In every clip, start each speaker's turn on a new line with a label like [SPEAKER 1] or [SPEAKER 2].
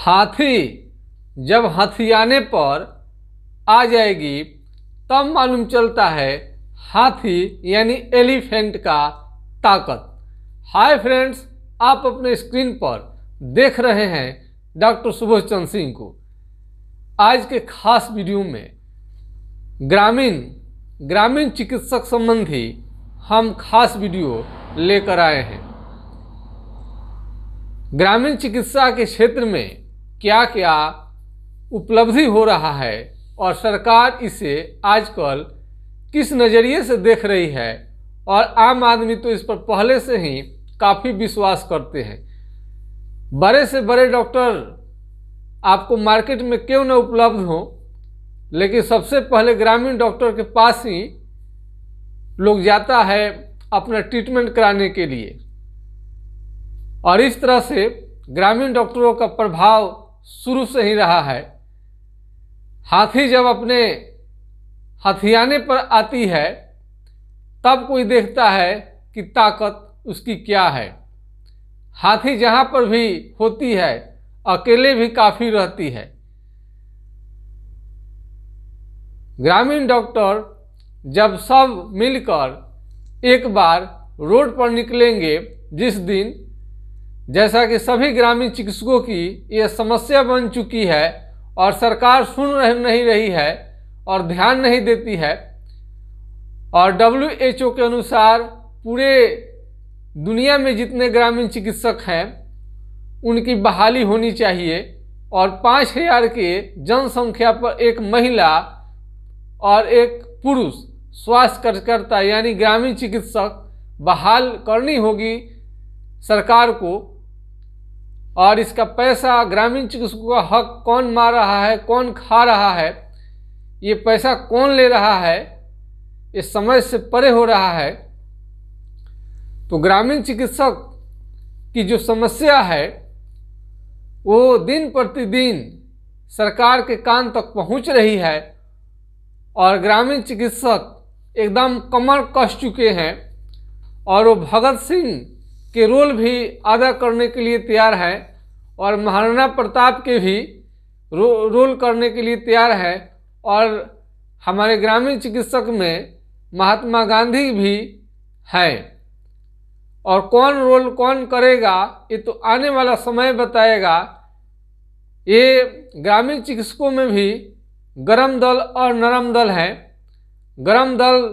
[SPEAKER 1] हाथी जब हथियाने पर आ जाएगी तब मालूम चलता है हाथी यानी एलिफेंट का ताकत। हाय फ्रेंड्स, आप अपने स्क्रीन पर देख रहे हैं डॉक्टर सुबोध चंद्र सिंह को। आज के खास वीडियो में ग्रामीण चिकित्सक संबंधी हम खास वीडियो लेकर आए हैं। ग्रामीण चिकित्सा के क्षेत्र में क्या क्या उपलब्धि हो रहा है और सरकार इसे आजकल किस नज़रिए से देख रही है, और आम आदमी तो इस पर पहले से ही काफ़ी विश्वास करते हैं। बड़े से बड़े डॉक्टर आपको मार्केट में क्यों न उपलब्ध हो, लेकिन सबसे पहले ग्रामीण डॉक्टर के पास ही लोग जाता है अपना ट्रीटमेंट कराने के लिए। और इस तरह से ग्रामीण डॉक्टरों का प्रभाव शुरू से ही रहा है। हाथी जब अपने हथियाने पर आती है तब कोई देखता है कि ताकत उसकी क्या है। हाथी जहाँ पर भी होती है अकेले भी काफ़ी रहती है। ग्रामीण डॉक्टर जब सब मिलकर एक बार रोड पर निकलेंगे, जिस दिन जैसा कि सभी ग्रामीण चिकित्सकों की यह समस्या बन चुकी है और सरकार सुन नहीं रही है और ध्यान नहीं देती है, और WHO के अनुसार पूरे दुनिया में जितने ग्रामीण चिकित्सक हैं उनकी बहाली होनी चाहिए, और 5000 के जनसंख्या पर एक महिला और एक पुरुष स्वास्थ्य कार्यकर्ता यानी ग्रामीण चिकित्सक बहाल करनी होगी सरकार को। और इसका पैसा ग्रामीण चिकित्सकों का हक कौन मार रहा है, कौन खा रहा है, ये पैसा कौन ले रहा है, ये समझ से परे हो रहा है। तो ग्रामीण चिकित्सक की जो समस्या है वो दिन प्रतिदिन सरकार के कान तक पहुंच रही है, और ग्रामीण चिकित्सक एकदम कमर कस चुके हैं, और वो भगत सिंह के रोल भी अदा करने के लिए तैयार हैं और महाराणा प्रताप के भी रोल करने के लिए तैयार हैं। और हमारे ग्रामीण चिकित्सक में महात्मा गांधी भी हैं, और कौन रोल कौन करेगा ये तो आने वाला समय बताएगा। ये ग्रामीण चिकित्सकों में भी गरम दल और नरम दल हैं। गरम दल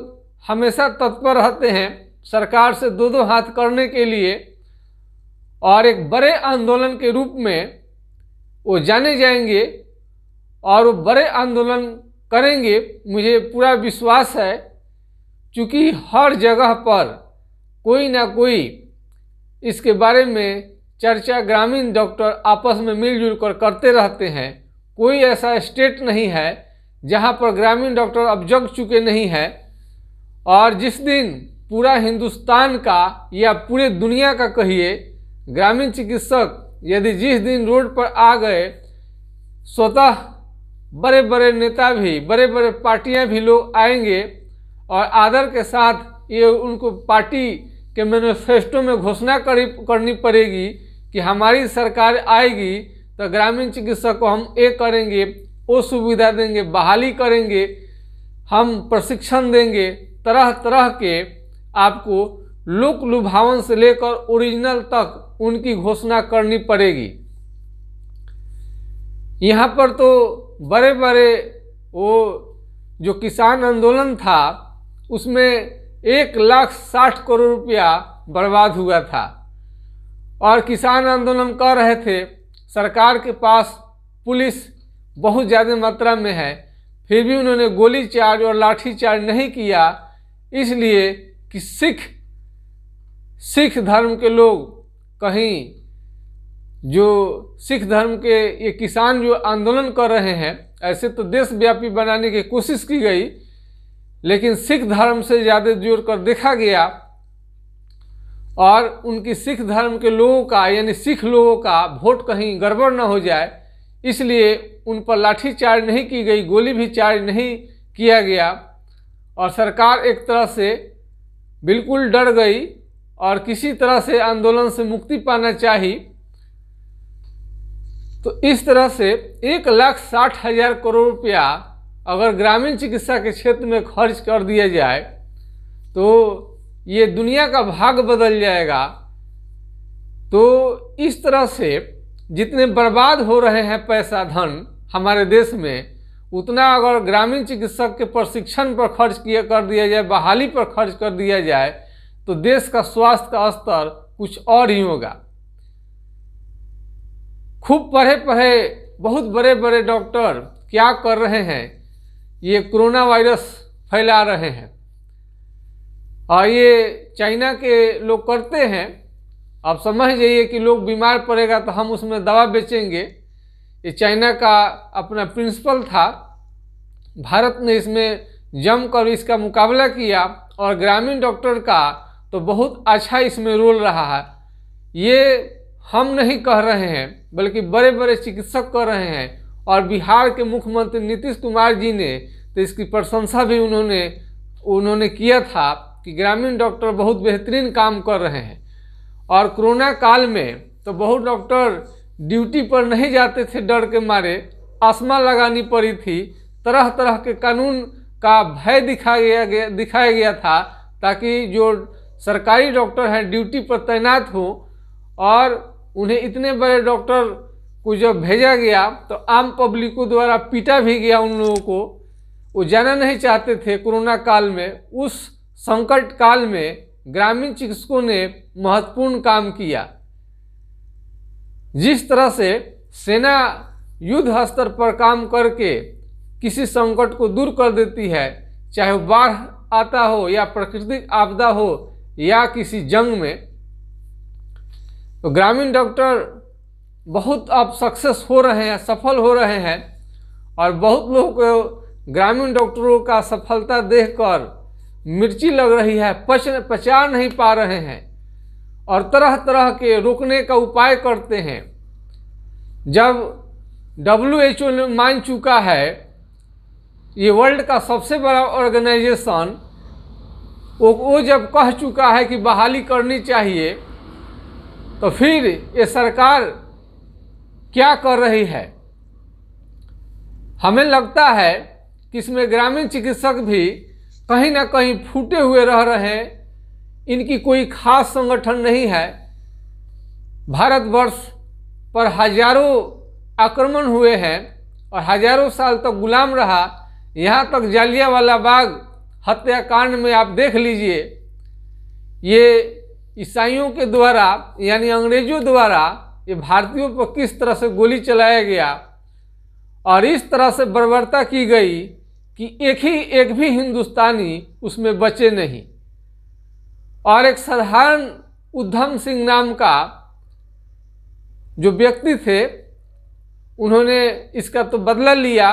[SPEAKER 1] हमेशा तत्पर रहते हैं सरकार से दो हाथ करने के लिए, और एक बड़े आंदोलन के रूप में वो जाने जाएंगे और वो बड़े आंदोलन करेंगे। मुझे पूरा विश्वास है, क्योंकि हर जगह पर कोई ना कोई इसके बारे में चर्चा ग्रामीण डॉक्टर आपस में मिलजुल कर करते रहते हैं। कोई ऐसा स्टेट नहीं है जहां पर ग्रामीण डॉक्टर अब जग चुके नहीं हैं। और जिस दिन पूरा हिंदुस्तान का या पूरे दुनिया का कहिए ग्रामीण चिकित्सक यदि जिस दिन रोड पर आ गए, स्वतः बड़े बड़े नेता भी, बड़े बड़े पार्टियां भी लोग आएंगे और आदर के साथ ये उनको पार्टी के मैनिफेस्टो में घोषणा करनी पड़ेगी कि हमारी सरकार आएगी तो ग्रामीण चिकित्सक को हम ये करेंगे, वो सुविधा देंगे, बहाली करेंगे, हम प्रशिक्षण देंगे, तरह तरह के आपको लोक लुभावन से लेकर ओरिजिनल तक उनकी घोषणा करनी पड़ेगी। यहाँ पर तो बड़े बड़े वो जो किसान आंदोलन था उसमें 1,60,000 रुपया बर्बाद हुआ था, और किसान आंदोलन कर रहे थे। सरकार के पास पुलिस बहुत ज़्यादा मात्रा में है, फिर भी उन्होंने गोली चार्ज और लाठी चार्ज नहीं किया, इसलिए कि सिख धर्म के लोग कहीं जो सिख धर्म के ये किसान जो आंदोलन कर रहे हैं, ऐसे तो देशव्यापी बनाने की कोशिश की गई, लेकिन सिख धर्म से ज़्यादा जोड़ कर देखा गया, और उनकी सिख धर्म के लोगों का यानी सिख लोगों का वोट कहीं गड़बड़ न हो जाए, इसलिए उन पर लाठी चार्ज नहीं की गई, गोली भी चार्ज नहीं किया गया, और सरकार एक तरह से बिल्कुल डर गई और किसी तरह से आंदोलन से मुक्ति पाना चाहिए। तो इस तरह से 1,60,000 करोड़ रुपया अगर ग्रामीण चिकित्सा के क्षेत्र में खर्च कर दिया जाए तो ये दुनिया का भाग बदल जाएगा। तो इस तरह से जितने बर्बाद हो रहे हैं पैसा धन हमारे देश में, उतना अगर ग्रामीण चिकित्सक के प्रशिक्षण पर खर्च कर दिया जाए, बहाली पर खर्च कर दिया जाए, तो देश का स्वास्थ्य का स्तर कुछ और ही होगा। खूब पढ़े पढ़े बहुत बड़े बड़े डॉक्टर क्या कर रहे हैं, ये कोरोना वायरस फैला रहे हैं। और ये चाइना के लोग करते हैं। आप समझ जाइए कि लोग बीमार पड़ेगा तो हम उसमें दवा बेचेंगे। ये चाइना का अपना प्रिंसिपल था। भारत ने इसमें जमकर इसका मुकाबला किया और ग्रामीण डॉक्टर का तो बहुत अच्छा इसमें रोल रहा है। ये हम नहीं कह रहे हैं बल्कि बड़े बड़े चिकित्सक कह रहे हैं। और बिहार के मुख्यमंत्री नीतीश कुमार जी ने तो इसकी प्रशंसा भी उन्होंने किया था कि ग्रामीण डॉक्टर बहुत बेहतरीन काम कर रहे हैं। और कोरोना काल में तो बहुत डॉक्टर ड्यूटी पर नहीं जाते थे, डर के मारे आसमा लगानी पड़ी थी। तरह तरह के कानून का भय दिखाया गया था ताकि जो सरकारी डॉक्टर हैं ड्यूटी पर तैनात हो। और उन्हें इतने बड़े डॉक्टर को जब भेजा गया तो आम पब्लिकों द्वारा पीटा भी गया उन लोगों को। वो जाना नहीं चाहते थे कोरोना काल में। उस संकट काल में ग्रामीण चिकित्सकों ने महत्वपूर्ण काम किया। जिस तरह से सेना युद्ध स्तर पर काम करके किसी संकट को दूर कर देती है, चाहे वो बाढ़ आता हो या प्राकृतिक आपदा हो या किसी जंग में, तो ग्रामीण डॉक्टर बहुत अब सक्सेस हो रहे हैं, सफल हो रहे हैं। और बहुत लोगों को ग्रामीण डॉक्टरों का सफलता देखकर मिर्ची लग रही है, पचा नहीं पा रहे हैं और तरह तरह के रोकने का उपाय करते हैं। जब WHO ने मान चुका है, ये वर्ल्ड का सबसे बड़ा ऑर्गेनाइजेशन, वो जब कह चुका है कि बहाली करनी चाहिए, तो फिर ये सरकार क्या कर रही है? हमें लगता है कि इसमें ग्रामीण चिकित्सक भी कहीं ना कहीं फूटे हुए रह रहे हैं। इनकी कोई खास संगठन नहीं है। भारतवर्ष पर हजारों आक्रमण हुए हैं और हजारों साल तक गुलाम रहा। यहाँ तक जालियांवाला बाग हत्याकांड में आप देख लीजिए, ये ईसाइयों के द्वारा यानी अंग्रेजों द्वारा ये भारतीयों पर किस तरह से गोली चलाया गया और इस तरह से बर्बरता की गई कि एक भी हिंदुस्तानी उसमें बचे नहीं। और एक साधारण उधम सिंह नाम का जो व्यक्ति थे, उन्होंने इसका तो बदला लिया।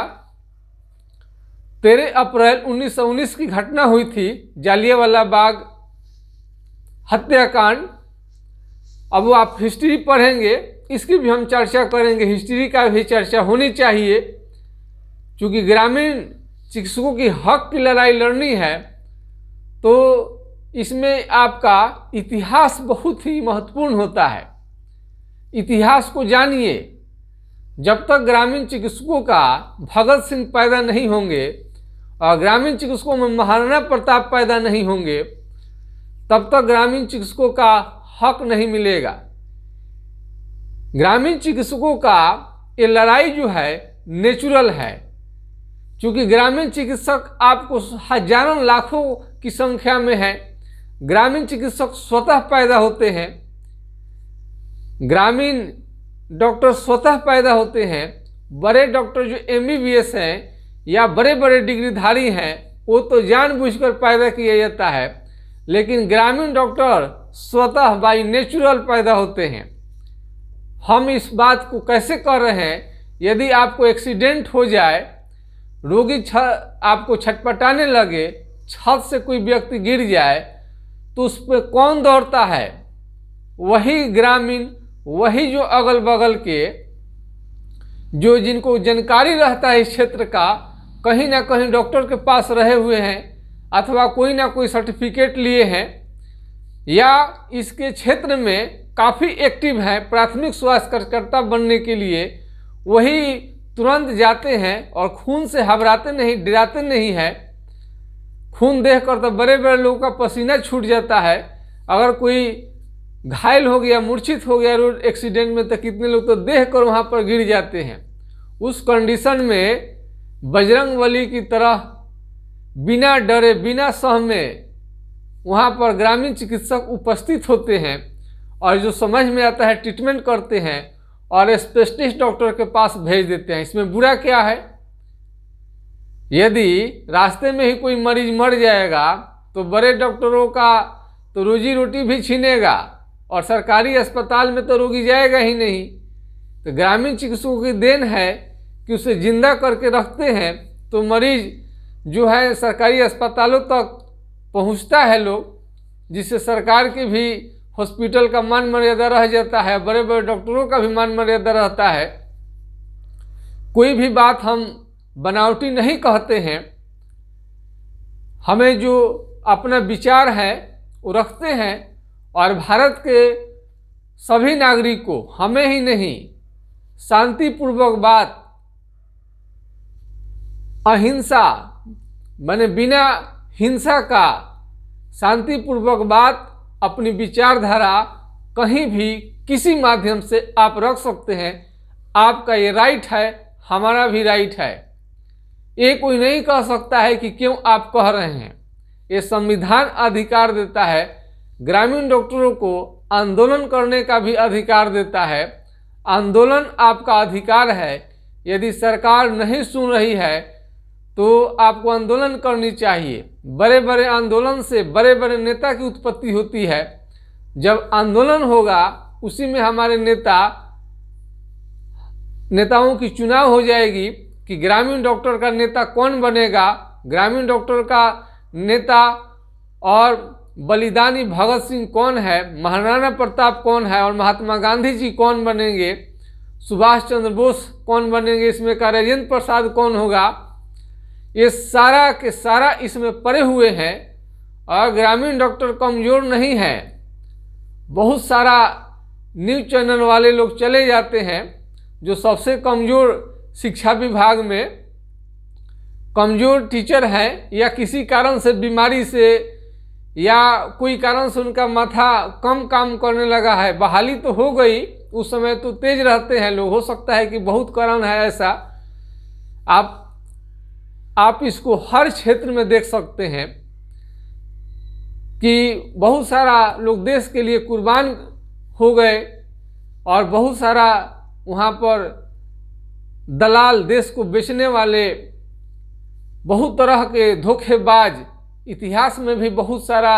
[SPEAKER 1] 13 अप्रैल 1919 की घटना हुई थी, जालियांवाला बाग हत्याकांड। अब आप हिस्ट्री पढ़ेंगे, इसकी भी हम चर्चा करेंगे। हिस्ट्री का भी चर्चा होनी चाहिए, क्योंकि ग्रामीण चिकित्सकों की हक की लड़ाई लड़नी है तो इसमें आपका इतिहास बहुत ही महत्वपूर्ण होता है। इतिहास को जानिए। जब तक ग्रामीण चिकित्सकों का भगत सिंह पैदा नहीं होंगे और ग्रामीण चिकित्सकों में महाराणा प्रताप पैदा नहीं होंगे, तब तक ग्रामीण चिकित्सकों का हक नहीं मिलेगा। ग्रामीण चिकित्सकों का ये लड़ाई जो है नेचुरल है, क्योंकि ग्रामीण चिकित्सक आपको हजारों लाखों की संख्या में है। ग्रामीण चिकित्सक स्वतः पैदा होते हैं, ग्रामीण डॉक्टर स्वतः पैदा होते हैं। बड़े डॉक्टर जो MBBS हैं या बड़े बड़े डिग्रीधारी हैं, वो तो जानबूझकर पैदा किया जाता है, लेकिन ग्रामीण डॉक्टर स्वतः बाई नेचुरल पैदा होते हैं। हम इस बात को कैसे कर रहे हैं? यदि आपको एक्सीडेंट हो जाए, रोगी आपको छटपटाने लगे, छत से कोई व्यक्ति गिर जाए, तो उस पर कौन दौड़ता है? वही ग्रामीण, वही जो अगल बगल के जो जिनको जानकारी रहता है इस क्षेत्र का, कहीं ना कहीं डॉक्टर के पास रहे हुए हैं अथवा कोई ना कोई सर्टिफिकेट लिए हैं या इसके क्षेत्र में काफ़ी एक्टिव हैं प्राथमिक स्वास्थ्य कार्यकर्ता बनने के लिए, वही तुरंत जाते हैं और खून से घबराते नहीं, डराते नहीं हैं। खून देखकर तो बड़े बड़े लोगों का पसीना छूट जाता है। अगर कोई घायल हो गया, मूर्छित हो गया रोड एक्सीडेंट में, तो कितने लोग तो देख कर वहाँ पर गिर जाते हैं। उस कंडीशन में बजरंगबली की तरह बिना डरे, बिना सहमे वहाँ पर ग्रामीण चिकित्सक उपस्थित होते हैं और जो समझ में आता है ट्रीटमेंट करते हैं और स्पेशलिस्ट डॉक्टर के पास भेज देते हैं। इसमें बुरा क्या है? यदि रास्ते में ही कोई मरीज मर जाएगा तो बड़े डॉक्टरों का तो रोजी रोटी भी छीनेगा और सरकारी अस्पताल में तो रोगी जाएगा ही नहीं। तो ग्रामीण चिकित्सकों की देन है कि उसे जिंदा करके रखते हैं, तो मरीज जो है सरकारी अस्पतालों तक पहुंचता है लोग, जिससे सरकार की भी हॉस्पिटल का मान मर्यादा रह जाता है, बड़े बड़े डॉक्टरों का भी मान मर्यादा रहता है। कोई भी बात हम बनावटी नहीं कहते हैं, हमें जो अपना विचार है वो रखते हैं और भारत के सभी नागरिकों, हमें ही नहीं, शांतिपूर्वक बात, अहिंसा माने बिना हिंसा का शांतिपूर्वक बात, अपनी विचारधारा कहीं भी किसी माध्यम से आप रख सकते हैं। आपका ये राइट है, हमारा भी राइट है। ये कोई नहीं कह सकता है कि क्यों आप कह रहे हैं। ये संविधान अधिकार देता है। ग्रामीण डॉक्टरों को आंदोलन करने का भी अधिकार देता है। आंदोलन आपका अधिकार है। यदि सरकार नहीं सुन रही है तो आपको आंदोलन करनी चाहिए। बड़े बड़े आंदोलन से बड़े बड़े नेता की उत्पत्ति होती है। जब आंदोलन होगा उसी में हमारे नेताओं की चुनाव हो जाएगी कि ग्रामीण डॉक्टर का नेता कौन बनेगा, ग्रामीण डॉक्टर का नेता और बलिदानी भगत सिंह कौन है, महाराणा प्रताप कौन है और महात्मा गांधी जी कौन बनेंगे, सुभाष चंद्र बोस कौन बनेंगे, इसमें का राजेंद्र प्रसाद कौन होगा। ये सारा के सारा इसमें पड़े हुए हैं और ग्रामीण डॉक्टर कमज़ोर नहीं है। बहुत सारा न्यूज़ चैनल वाले लोग चले जाते हैं जो सबसे कमज़ोर शिक्षा विभाग में कमज़ोर टीचर हैं या किसी कारण से बीमारी से या कोई कारण से उनका माथा कम काम करने लगा है। बहाली तो हो गई, उस समय तो तेज रहते हैं लोग, हो सकता है कि बहुत कारण है ऐसा। आप इसको हर क्षेत्र में देख सकते हैं कि बहुत सारा लोग देश के लिए कुर्बान हो गए और बहुत सारा वहाँ पर दलाल, देश को बेचने वाले, बहुत तरह के धोखेबाज, इतिहास में भी बहुत सारा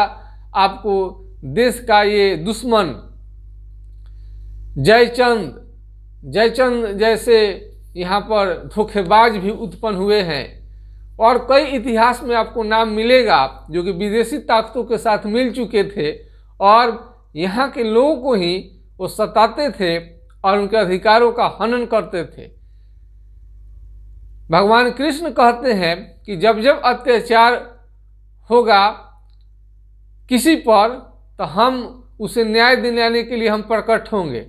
[SPEAKER 1] आपको देश का ये दुश्मन जयचंद जैसे यहाँ पर धोखेबाज भी उत्पन्न हुए हैं और कई इतिहास में आपको नाम मिलेगा जो कि विदेशी ताकतों के साथ मिल चुके थे और यहाँ के लोगों को ही वो सताते थे और उनके अधिकारों का हनन करते थे। भगवान कृष्ण कहते हैं कि जब जब अत्याचार होगा किसी पर तो हम उसे न्याय दिलाने के लिए हम प्रकट होंगे।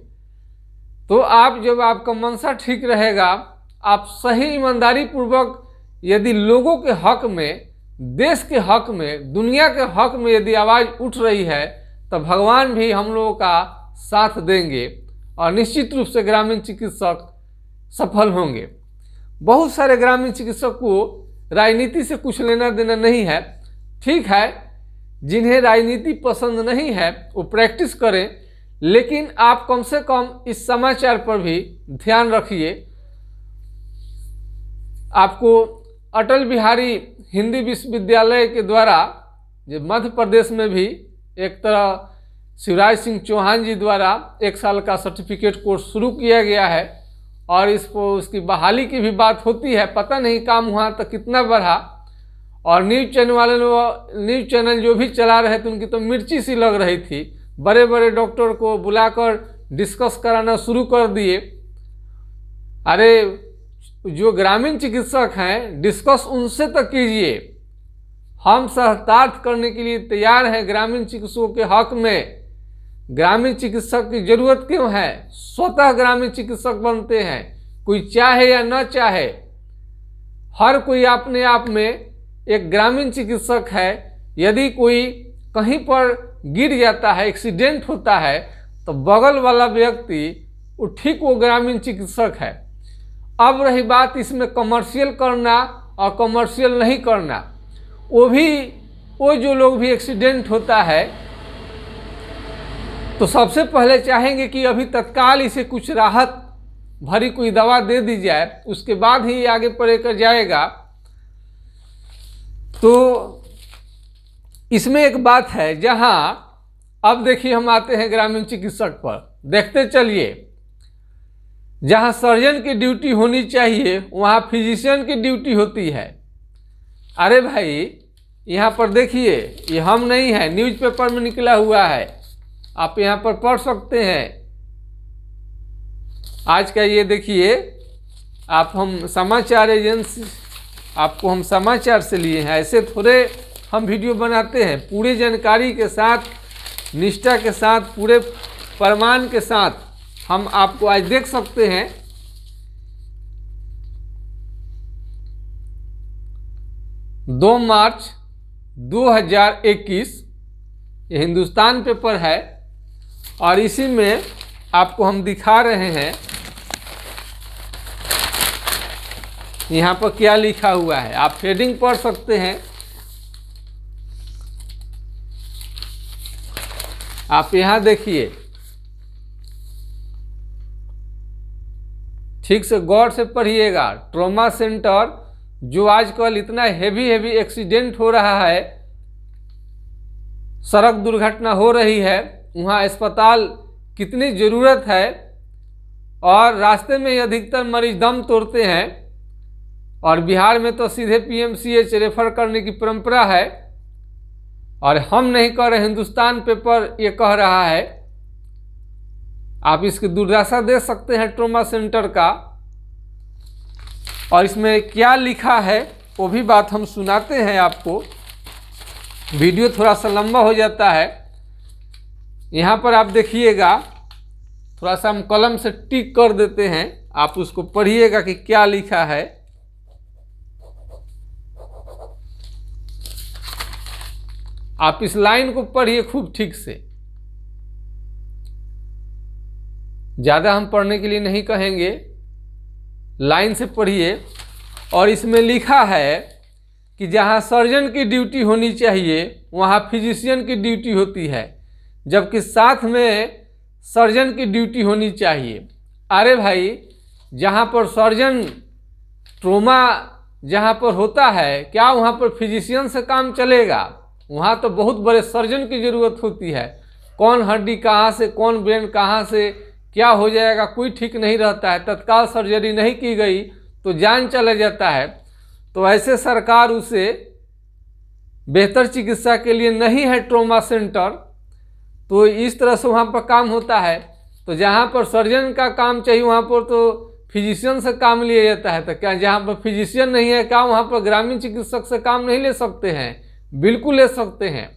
[SPEAKER 1] तो आप जब आपका मनसा ठीक रहेगा, आप सही ईमानदारी पूर्वक यदि लोगों के हक में, देश के हक में, दुनिया के हक में यदि आवाज़ उठ रही है तो भगवान भी हम लोगों का साथ देंगे और निश्चित रूप से ग्रामीण चिकित्सक सफल होंगे। बहुत सारे ग्रामीण चिकित्सक को राजनीति से कुछ लेना देना नहीं है। ठीक है, जिन्हें राजनीति पसंद नहीं है वो प्रैक्टिस करें, लेकिन आप कम से कम इस समाचार पर भी ध्यान रखिए। आपको अटल बिहारी हिंदी विश्वविद्यालय के द्वारा, जो मध्य प्रदेश में भी एक तरह शिवराज सिंह चौहान जी द्वारा 1 साल का सर्टिफिकेट कोर्स शुरू किया गया है और उसकी बहाली की भी बात होती है। पता नहीं काम हुआ तो कितना बढ़ा। और न्यूज़ चैनल जो भी चला रहे थे उनकी तो मिर्ची सी लग रही थी। बड़े बड़े डॉक्टर को बुलाकर डिस्कस कराना शुरू कर दिए। अरे जो ग्रामीण चिकित्सक हैं, डिस्कस उनसे तक कीजिए। हम सहतार्थ करने के लिए तैयार हैं ग्रामीण चिकित्सकों के हक में। ग्रामीण चिकित्सक की जरूरत क्यों है? स्वतः ग्रामीण चिकित्सक बनते हैं कोई चाहे या न चाहे, हर कोई अपने आप में एक ग्रामीण चिकित्सक है। यदि कोई कहीं पर गिर जाता है, एक्सीडेंट होता है, तो बगल वाला व्यक्ति वो ग्रामीण चिकित्सक है। अब रही बात इसमें कमर्शियल करना और कमर्शियल नहीं करना, वो जो लोग भी एक्सीडेंट होता है तो सबसे पहले चाहेंगे कि अभी तत्काल इसे कुछ राहत भरी कोई दवा दे दी जाए, उसके बाद ही आगे बढ़कर जाएगा। तो इसमें एक बात है, जहां अब देखिए हम आते हैं ग्रामीण चिकित्सक पर, देखते चलिए। जहां सर्जन की ड्यूटी होनी चाहिए वहां फिजिशियन की ड्यूटी होती है। अरे भाई यहाँ पर देखिए, ये हम नहीं है, न्यूज़पेपर में निकला हुआ है, आप यहाँ पर पढ़ सकते हैं। आज का ये देखिए, हम समाचार एजेंसी, आपको हम समाचार से लिए हैं, ऐसे थोड़े हम वीडियो बनाते हैं। पूरी जानकारी के साथ, निष्ठा के साथ, पूरे प्रमाण के साथ हम आपको आज देख सकते हैं। दो मार्च 2021 ये हिंदुस्तान पेपर है और इसी में आपको हम दिखा रहे हैं यहाँ पर क्या लिखा हुआ है। आप हेडिंग पढ़ सकते हैं, आप यहाँ देखिए, ठीक से गौर से पढ़िएगा। ट्रॉमा सेंटर, जो आजकल इतना हेवी एक्सीडेंट हो रहा है, सड़क दुर्घटना हो रही है, वहाँ अस्पताल कितनी ज़रूरत है और रास्ते में ही अधिकतर मरीज दम तोड़ते हैं। और बिहार में तो सीधे पीएमसीएच रेफर करने की परंपरा है और हम नहीं कह रहे, हिंदुस्तान पेपर ये कह रहा है। आप इसकी दुर्दशा देख सकते हैं ट्रॉमा सेंटर का। और इसमें क्या लिखा है वो भी बात हम सुनाते हैं आपको। वीडियो थोड़ा सा लंबा हो जाता है। यहाँ पर आप देखिएगा, थोड़ा सा हम कलम से टिक कर देते हैं, आप उसको पढ़िएगा कि क्या लिखा है। आप इस लाइन को पढ़िए खूब ठीक से, ज़्यादा हम पढ़ने के लिए नहीं कहेंगे, लाइन से पढ़िए। और इसमें लिखा है कि जहाँ सर्जन की ड्यूटी होनी चाहिए वहाँ फिजिशियन की ड्यूटी होती है, जबकि साथ में सर्जन की ड्यूटी होनी चाहिए। अरे भाई, जहाँ पर सर्जन ट्रोमा जहाँ पर होता है, क्या वहाँ पर फिजिशियन से काम चलेगा? वहाँ तो बहुत बड़े सर्जन की ज़रूरत होती है। कौन हड्डी कहाँ से, कौन ब्रेन कहाँ से क्या हो जाएगा कोई ठीक नहीं रहता है। तत्काल सर्जरी नहीं की गई तो जान चला जाता है। तो ऐसे सरकार उसे बेहतर चिकित्सा के लिए नहीं है ट्रॉमा सेंटर, तो इस तरह से वहाँ पर काम होता है। तो जहाँ पर सर्जन का काम चाहिए वहाँ पर तो फिजिशियन से काम लिया जाता है। तो क्या जहाँ पर फिजिशियन नहीं है, क्या वहाँ पर ग्रामीण चिकित्सक से काम नहीं ले सकते हैं? बिल्कुल ले सकते हैं।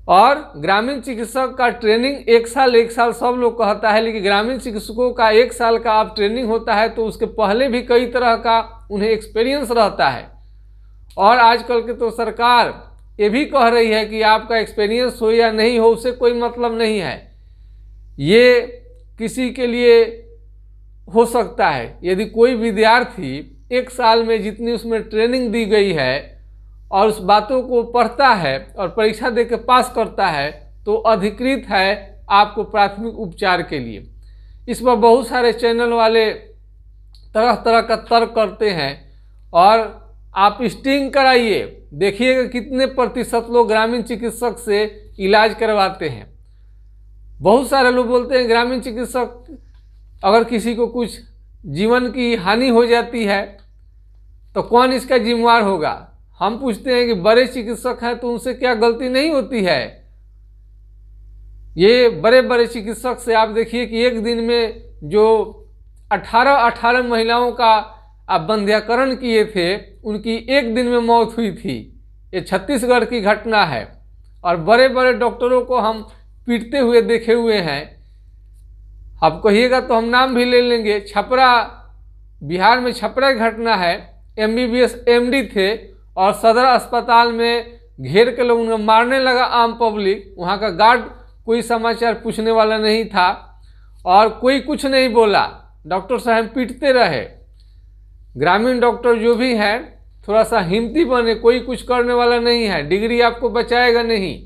[SPEAKER 1] और ग्रामीण चिकित्सक का ट्रेनिंग एक साल सब लोग कहता है, लेकिन ग्रामीण चिकित्सकों का 1 साल का आप ट्रेनिंग होता है तो उसके पहले भी कई तरह का उन्हें एक्सपीरियंस रहता है। और आजकल के तो सरकार ये भी कह रही है कि आपका एक्सपीरियंस हो या नहीं हो उससे कोई मतलब नहीं है, ये किसी के लिए हो सकता है। यदि कोई विद्यार्थी 1 साल में जितनी उसमें ट्रेनिंग दी गई है और उस बातों को पढ़ता है और परीक्षा दे के पास करता है तो अधिकृत है आपको प्राथमिक उपचार के लिए। इस पर बहुत सारे चैनल वाले तरह तरह का तर्क करते हैं और आप स्टिंग कराइए, देखिएगा कितने प्रतिशत लोग ग्रामीण चिकित्सक से इलाज करवाते हैं। बहुत सारे लोग बोलते हैं ग्रामीण चिकित्सक, अगर किसी को कुछ जीवन की हानि हो जाती है तो कौन इसका जिम्मेवार होगा? हम पूछते हैं कि बड़े चिकित्सक हैं तो उनसे क्या गलती नहीं होती है? ये बड़े बड़े चिकित्सक से आप देखिए कि एक दिन में जो 18 महिलाओं का आप बंध्याकरण किए थे, उनकी एक दिन में मौत हुई थी। ये छत्तीसगढ़ की घटना है। और बड़े बड़े डॉक्टरों को हम पीटते हुए देखे हुए हैं। आप कहिएगा तो हम नाम भी ले लेंगे। छपरा बिहार में छपरा की घटना है, MBBS MD थे और सदर अस्पताल में घेर के लोग उन्हें मारने लगा आम पब्लिक। वहाँ का गार्ड कोई समाचार पूछने वाला नहीं था और कोई कुछ नहीं बोला, डॉक्टर साहब पीटते रहे। ग्रामीण डॉक्टर जो भी है थोड़ा सा हिम्मती बने, कोई कुछ करने वाला नहीं है, डिग्री आपको बचाएगा नहीं।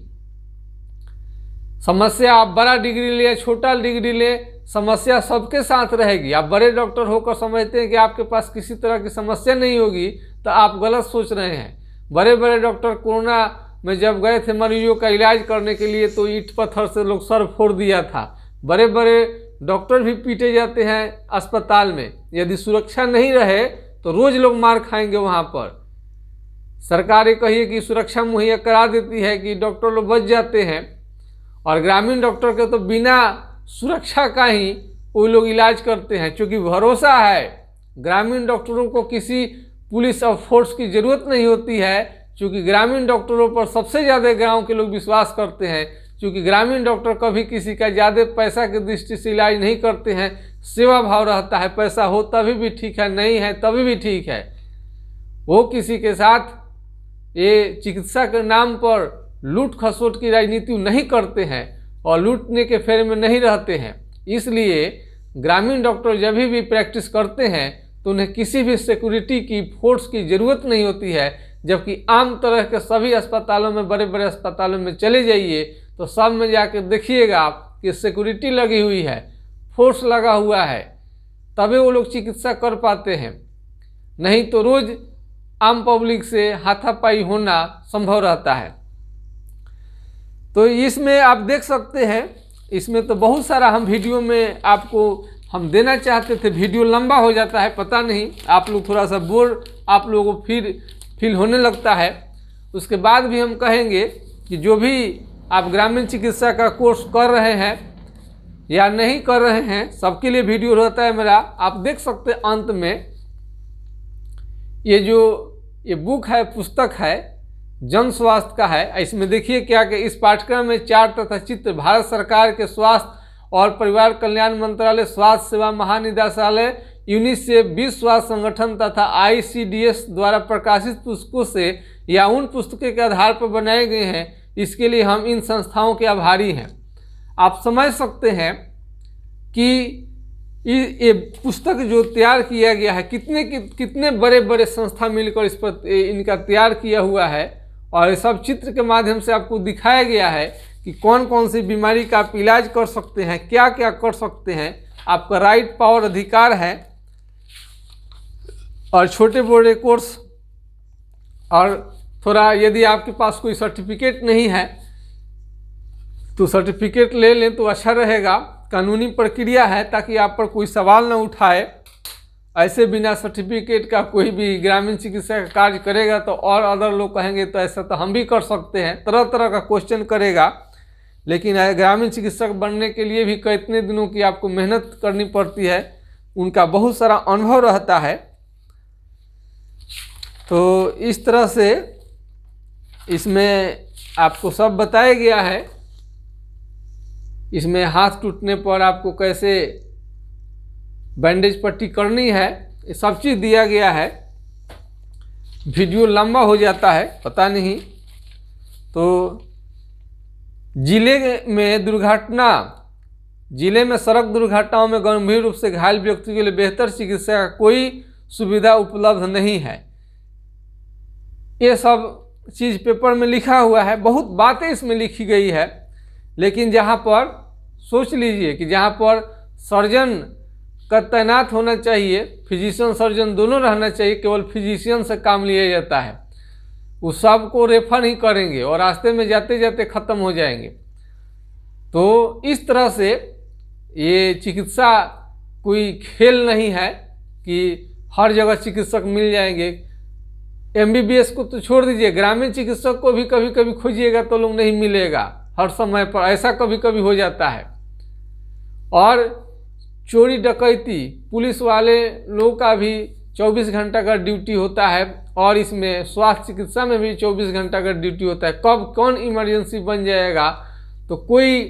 [SPEAKER 1] समस्या आप बड़ा डिग्री ले या छोटा डिग्री ले, समस्या सबके साथ रहेगी। आप बड़े डॉक्टर होकर समझते हैं कि आपके पास किसी तरह की समस्या नहीं होगी, तो आप गलत सोच रहे हैं। बड़े बड़े डॉक्टर कोरोना में जब गए थे मरीजों का इलाज करने के लिए तो ईंट पत्थर से लोग सर फोड़ दिया था। बड़े बड़े डॉक्टर भी पीटे जाते हैं अस्पताल में। यदि सुरक्षा नहीं रहे तो रोज लोग मार खाएंगे वहाँ पर। सरकार ये कहिए कि सुरक्षा मुहैया करा देती है कि डॉक्टर लोग बच जाते हैं, और ग्रामीण डॉक्टर के तो बिना सुरक्षा का ही वो लोग इलाज करते हैं, क्योंकि भरोसा है। ग्रामीण डॉक्टरों को किसी पुलिस और फोर्स की ज़रूरत नहीं होती है, क्योंकि ग्रामीण डॉक्टरों पर सबसे ज़्यादा गांव के लोग विश्वास करते हैं। क्योंकि ग्रामीण डॉक्टर कभी किसी का ज़्यादा पैसा की दृष्टि से इलाज नहीं करते हैं, सेवा भाव रहता है। पैसा हो तभी भी ठीक है, नहीं है तभी भी ठीक है। वो किसी के साथ ये चिकित्सा के नाम पर लूट खसोट की राजनीति नहीं करते हैं और लूटने के फेरे में नहीं रहते हैं। इसलिए ग्रामीण डॉक्टर जब भी प्रैक्टिस करते हैं तो उन्हें किसी भी सिक्योरिटी की फोर्स की ज़रूरत नहीं होती है। जबकि आम तरह के सभी अस्पतालों में, बड़े बड़े अस्पतालों में चले जाइए तो सब में जाकर देखिएगा आप कि सिक्योरिटी लगी हुई है, फोर्स लगा हुआ है, तभी वो लोग चिकित्सा कर पाते हैं। नहीं तो रोज़ आम पब्लिक से हाथापाई होना संभव रहता है। तो इसमें आप देख सकते हैं, इसमें तो बहुत सारा हम वीडियो में आपको हम देना चाहते थे, वीडियो लंबा हो जाता है, पता नहीं आप लोग थोड़ा सा बोर आप लोगों को फिर फील होने लगता है। उसके बाद भी हम कहेंगे कि जो भी आप ग्रामीण चिकित्सा का कोर्स कर रहे हैं या नहीं कर रहे हैं, सबके लिए वीडियो रहता है मेरा। आप देख सकते हैं अंत में ये बुक है, पुस्तक है, जन स्वास्थ्य का है। इसमें देखिए क्या कि इस पाठ्यक्रम में चार्ट तथा चित्र भारत सरकार के स्वास्थ्य और परिवार कल्याण मंत्रालय, स्वास्थ्य सेवा महानिदेशालय, यूनिसेफ, विश्व स्वास्थ्य संगठन तथा ICDS द्वारा प्रकाशित पुस्तकों से या उन पुस्तकों के आधार पर बनाए गए हैं। इसके लिए हम इन संस्थाओं के आभारी हैं। आप समझ सकते हैं कि ये पुस्तक जो तैयार किया गया है, कितने बड़े बड़े संस्था मिलकर इस पर इनका तैयार किया हुआ है, और ये सब चित्र के माध्यम से आपको दिखाया गया है कि कौन कौन सी बीमारी का आप इलाज कर सकते हैं, क्या क्या कर सकते हैं। आपका राइट पावर अधिकार है। और छोटे बड़े कोर्स, और थोड़ा यदि आपके पास कोई सर्टिफिकेट नहीं है तो सर्टिफिकेट ले लें तो अच्छा रहेगा। कानूनी प्रक्रिया है ताकि आप पर कोई सवाल न उठाए। ऐसे बिना सर्टिफिकेट का कोई भी ग्रामीण चिकित्सा का कार्य करेगा तो और अदर लोग कहेंगे तो ऐसा तो हम भी कर सकते हैं, तरह तरह का क्वेश्चन करेगा। लेकिन ग्रामीण चिकित्सक बनने के लिए भी कितने दिनों की आपको मेहनत करनी पड़ती है, उनका बहुत सारा अनुभव रहता है। तो इस तरह से इसमें आपको सब बताया गया है। इसमें हाथ टूटने पर आपको कैसे बैंडेज पट्टी करनी है, ये सब चीज़ दिया गया है। वीडियो लंबा हो जाता है, पता नहीं। तो जिले में सड़क दुर्घटनाओं में गंभीर रूप से घायल व्यक्ति के लिए बेहतर चिकित्सा का कोई सुविधा उपलब्ध नहीं है। ये सब चीज़ पेपर में लिखा हुआ है, बहुत बातें इसमें लिखी गई है। लेकिन जहाँ पर सोच लीजिए कि जहाँ पर सर्जन का तैनात होना चाहिए, फिजिशियन सर्जन दोनों रहना चाहिए, केवल फिजिशियन से काम लिया जाता है। वो सब को रेफर ही करेंगे और रास्ते में जाते जाते ख़त्म हो जाएंगे। तो इस तरह से ये चिकित्सा कोई खेल नहीं है कि हर जगह चिकित्सक मिल जाएंगे। MBBS को तो छोड़ दीजिए, ग्रामीण चिकित्सक को भी कभी कभी खोजिएगा तो लोग नहीं मिलेगा हर समय पर, ऐसा कभी कभी हो जाता है। और चोरी डकैती, पुलिस वाले लोग का भी 24 घंटा का ड्यूटी होता है, और इसमें स्वास्थ्य चिकित्सा में भी 24 घंटा का ड्यूटी होता है। कब कौन इमरजेंसी बन जाएगा तो कोई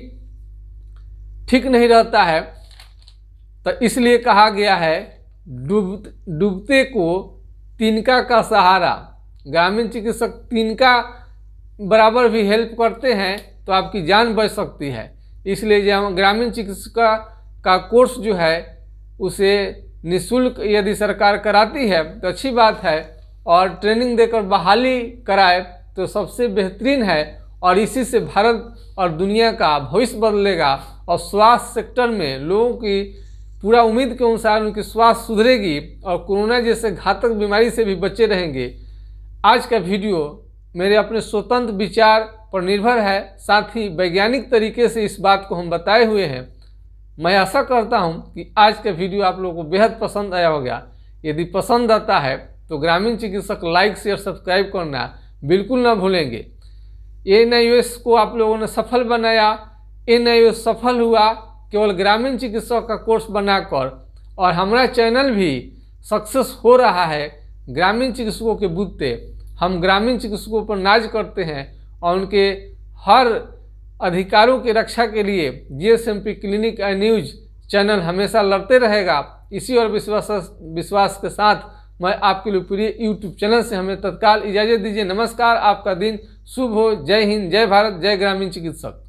[SPEAKER 1] ठीक नहीं रहता है। तो इसलिए कहा गया है डूबते को तिनका का सहारा। ग्रामीण चिकित्सक तिनका बराबर भी हेल्प करते हैं तो आपकी जान बच सकती है। इसलिए जो ग्रामीण चिकित्सा का कोर्स जो है उसे निःशुल्क यदि सरकार कराती है तो अच्छी बात है, और ट्रेनिंग देकर बहाली कराए तो सबसे बेहतरीन है। और इसी से भारत और दुनिया का भविष्य बदलेगा और स्वास्थ्य सेक्टर में लोगों की पूरा उम्मीद के अनुसार उनकी स्वास्थ्य सुधरेगी और कोरोना जैसे घातक बीमारी से भी बचे रहेंगे। आज का वीडियो मेरे अपने स्वतंत्र विचार पर निर्भर है, साथ ही वैज्ञानिक तरीके से इस बात को हम बताए हुए हैं। मैं आशा करता हूं कि आज का वीडियो आप लोगों को बेहद पसंद आया होगा। यदि पसंद आता है तो ग्रामीण चिकित्सक लाइक शेयर सब्सक्राइब करना बिल्कुल ना भूलेंगे। NIOS को आप लोगों ने सफल बनाया। NIOS सफल हुआ केवल ग्रामीण चिकित्सक का कोर्स बनाकर, और हमारा चैनल भी सक्सेस हो रहा है ग्रामीण चिकित्सकों के बूते। हम ग्रामीण चिकित्सकों पर नाज करते हैं और उनके हर अधिकारों की रक्षा के लिए GSMP clinic and news channel हमेशा लड़ते रहेगा। इसी और विश्वास के साथ मैं आपके लिए प्रिय YouTube चैनल से हमें तत्काल इजाज़त दीजिए। नमस्कार, आपका दिन शुभ हो। जय हिंद, जय भारत, जय ग्रामीण चिकित्सक।